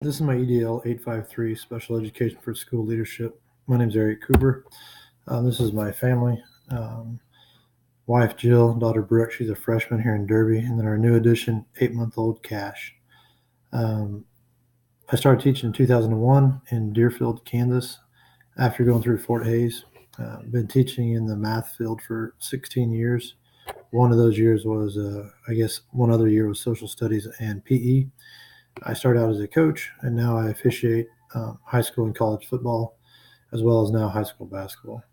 This is my EDL 853 Special Education for School Leadership. My name is Eric Cooper. This is my family. Wife Jill, daughter Brooke, she's a freshman here in Derby, and then our new addition, 8-month-old Cash. Um, I started teaching in 2001 in Deerfield, Kansas, after going through Fort Hays. Been teaching in the math field for 16 years. One of those years was, one other year was social studies and PE. I started out as a coach, and now I officiate high school and college football, as well as now high school basketball.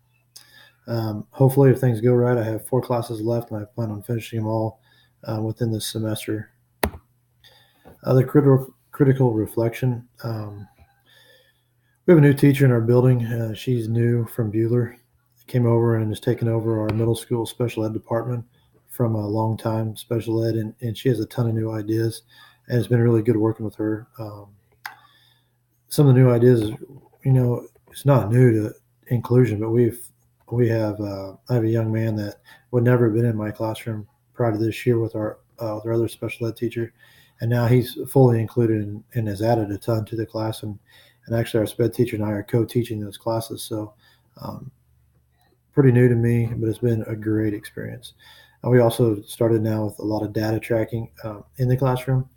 Hopefully, if things go right, I have 4 classes left, and I plan on finishing them all within this semester. The critical reflection. We have a new teacher in our building. She's new from Bueller. Came over and has taken over our middle school special ed department from a long time special ed, and she has a ton of new ideas, and it's been really good working with her. Some of the new ideas, it's not new to inclusion, but I have a young man that would never have been in my classroom prior to this year with our other special ed teacher, and now he's fully included and has added a ton to the class. And actually, our sped teacher and I are co-teaching those classes, so pretty new to me, but it's been a great experience. We also started now with a lot of data tracking in the classroom.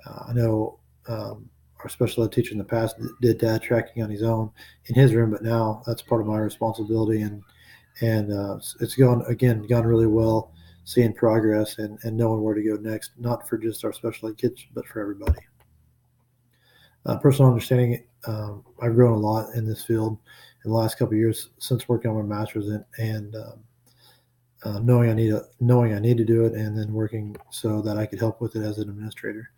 I know our special ed teacher in the past did data tracking on his own in his room, but now that's part of my responsibility, and it's gone really well. Seeing progress and knowing where to go next, not for just our special ed kids, but for everybody. Personal understanding, I've grown a lot in this field in the last couple of years since working on my master's, and knowing I need to do it, and then working so that I could help with it as an administrator.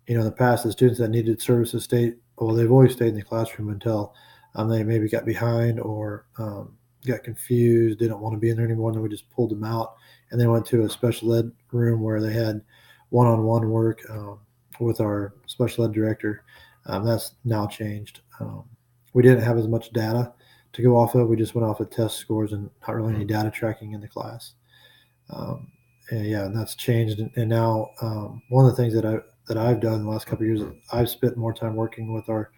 In the past, the students that needed services they've always stayed in the classroom until they maybe got behind or got confused, didn't want to be in there anymore, and then we just pulled them out, and they went to a special ed room where they had one-on-one work with our special ed director. That's now changed. We didn't have as much data to go off of. We just went off of test scores and not really any data tracking in the class. And that's changed. And now one of the things that I've done in the last couple of years, I've spent more time working with our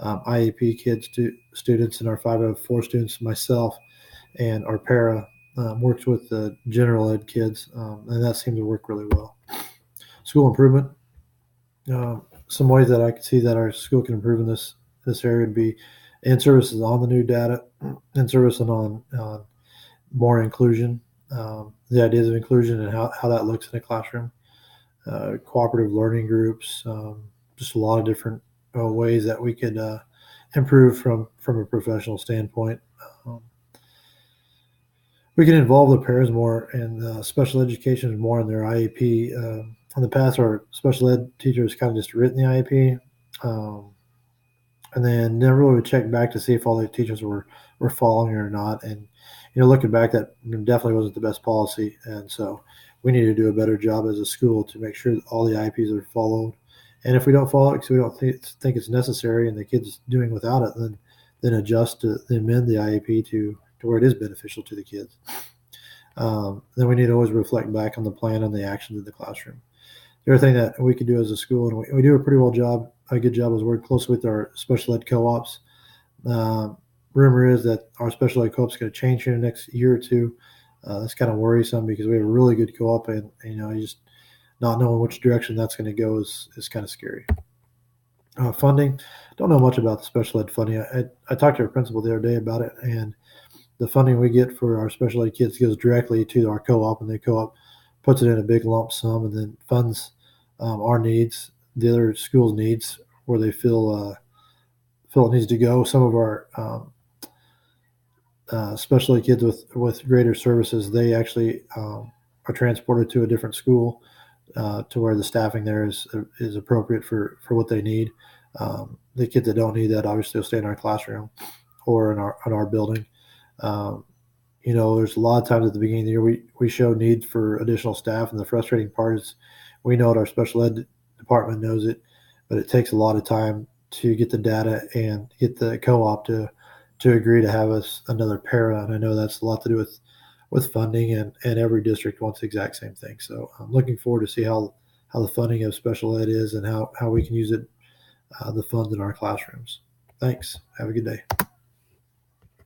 IEP kids, students, and our 504 students myself, and our para works with the general ed kids, and that seemed to work really well. School improvement. Some ways that I could see that our school can improve in this area would be in services on the new data, in service on more inclusion, the ideas of inclusion and how that looks in a classroom, cooperative learning groups, just a lot of different ways that we could improve from a professional standpoint. We can involve the pairs more and special education more in their IEP. In the past, our special ed teachers kind of just written the IEP, and then never really checked back to see if all the teachers were following it or not. And looking back, that definitely wasn't the best policy, and so we need to do a better job as a school to make sure that all the IEPs are followed. And if we don't follow it because we don't think it's necessary and the kid's doing without it, then adjust to amend the IEP to where it is beneficial to the kids. Then we need to always reflect back on the plan and the actions in the classroom. The other thing that we could do as a school, and we do a good job, is work closely with our special ed co-ops. Rumor is that our special ed co-op is going to change here in the next year or two. That's kind of worrisome because we have a really good co-op, and you just not knowing which direction that's going to go is kind of scary. Funding, don't know much about the special ed funding. I talked to our principal the other day about it, and the funding we get for our special ed kids goes directly to our co-op, and the co-op puts it in a big lump sum and then funds our needs, the other schools' needs, where they feel it needs to go. Some of our special ed kids with greater services, they actually are transported to a different school to where the staffing there is appropriate for what they need. The kids that don't need that obviously will stay in our classroom or in our building. There's a lot of times at the beginning of the year we show need for additional staff, and the frustrating part is we know it, our special ed department knows it, but it takes a lot of time to get the data and get the co-op to agree to have us another para. And I know that's a lot to do with funding, and every district wants the exact same thing. So I'm looking forward to see how the funding of special ed is and how we can use it the funds in our classrooms. Thanks. Have a good day.